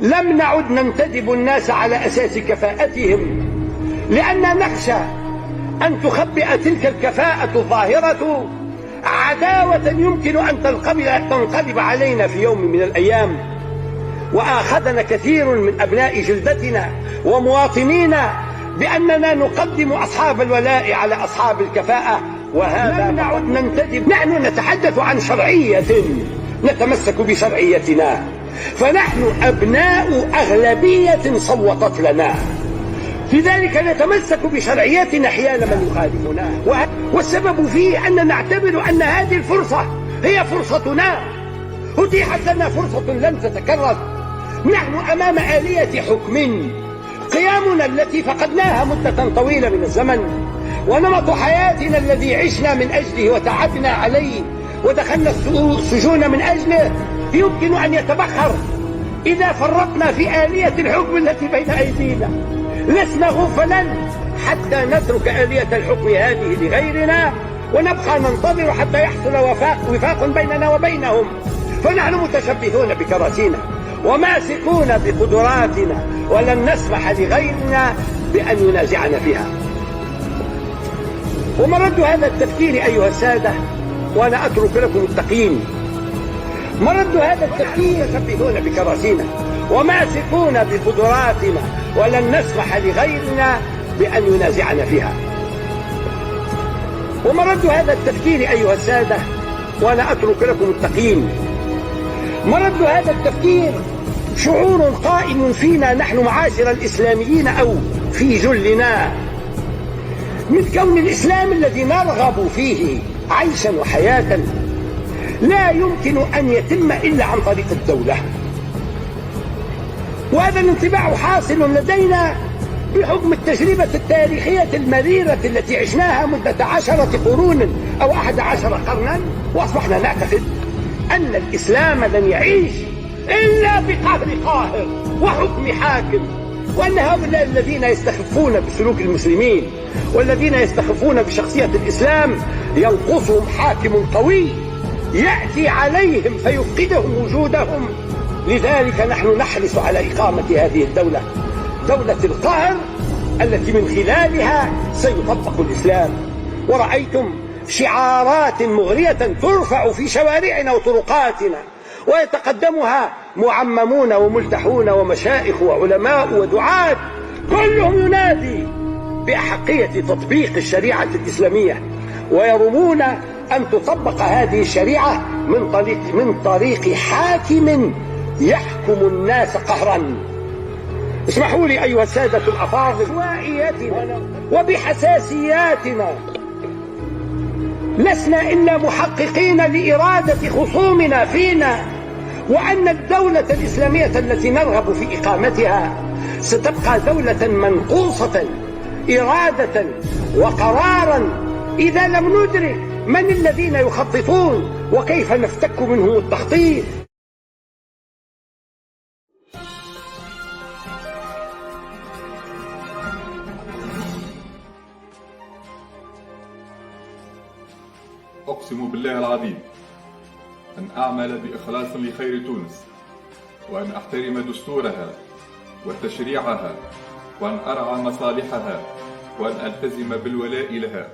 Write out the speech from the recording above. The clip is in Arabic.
لم نعد ننتدب الناس على أساس كفاءتهم، لأننا نخشى أن تخبئ تلك الكفاءة الظاهرة عداوة يمكن أن تنقلب علينا في يوم من الأيام. وآخذنا كثير من أبناء جلدتنا ومواطنينا بأننا نقدم أصحاب الولاء على أصحاب الكفاءة، وهذا لم نعد ننتدب. نحن نتحدث عن شرعية، نتمسك بشرعيتنا، فنحن أبناء أغلبية صوتت لنا، لذلك نتمسك بشرعيتنا حيال من يخالفنا. والسبب فيه أننا نعتبر أن هذه الفرصة هي فرصتنا، أتيحت لنا فرصة لن تتكرر. نحن أمام آلية حكم، قيامنا التي فقدناها مدة طويلة من الزمن، ونمط حياتنا الذي عشنا من أجله وتعبنا عليه ودخلنا السجون من أجله يمكن أن يتبخر إذا فرطنا في آلية الحكم التي بين أيدينا. لسنا غفلا حتى نترك آلية الحكم هذه لغيرنا ونبقى ننتظر حتى يحصل وفاق بيننا وبينهم. فنحن متشبثون بكراسينا وماسكون بقدراتنا، ولن نسمح لغيرنا بأن ينازعنا فيها. ومرد هذا التفكير أيها السادة، وأنا أترك لكم التقييم، مرد هذا التفكير متشبثون بكراسينا وماسكون بقدراتنا، ولن نسمح لغيرنا بأن ينازعنا فيها. ومرد هذا التفكير أيها السادة، وأنا أترك لكم التقييم، مرد هذا التفكير شعور قائم فينا نحن معاشر الإسلاميين أو في جلنا، من كون الإسلام الذي نرغب فيه عيشا وحياة لا يمكن أن يتم إلا عن طريق الدولة. وهذا الانطباع حاصل لدينا بحكم التجربة التاريخية المريرة التي عشناها مدة 10 قرون أو 11 قرنا، وأصبحنا نعتقد أن الإسلام لن يعيش إلا بقهر قاهر وحكم حاكم، وأن هؤلاء الذين يستخفون بسلوك المسلمين والذين يستخفون بشخصية الإسلام ينقصهم حاكم قوي يأتي عليهم فيفقدهم وجودهم. لذلك نحن نحرص على إقامة هذه الدولة، دولة القهر التي من خلالها سيطبق الإسلام. ورأيتم شعارات مغرية ترفع في شوارعنا وطرقاتنا ويتقدمها معممون وملتحون ومشائخ وعلماء ودعاة، كلهم ينادي بأحقية تطبيق الشريعة الإسلامية، ويرمون أن تطبق هذه الشريعة من طريق حاكم يحكم الناس قهرا. اسمحوا لي أيها السادة الأفاضل، بشوائياتنا وبحساسياتنا لسنا إلا محققين لإرادة خصومنا فينا، وأن الدولة الإسلامية التي نرغب في إقامتها ستبقى دولة منقوصة إرادة وقرارا إذا لم ندرك من الذين يخططون وكيف نفتك منهم التخطيط. أقسم بالله العظيم أن أعمل بإخلاص لخير تونس، وأن أحترم دستورها وتشريعها، وأن أرعى مصالحها، وأن ألتزم بالولاء لها.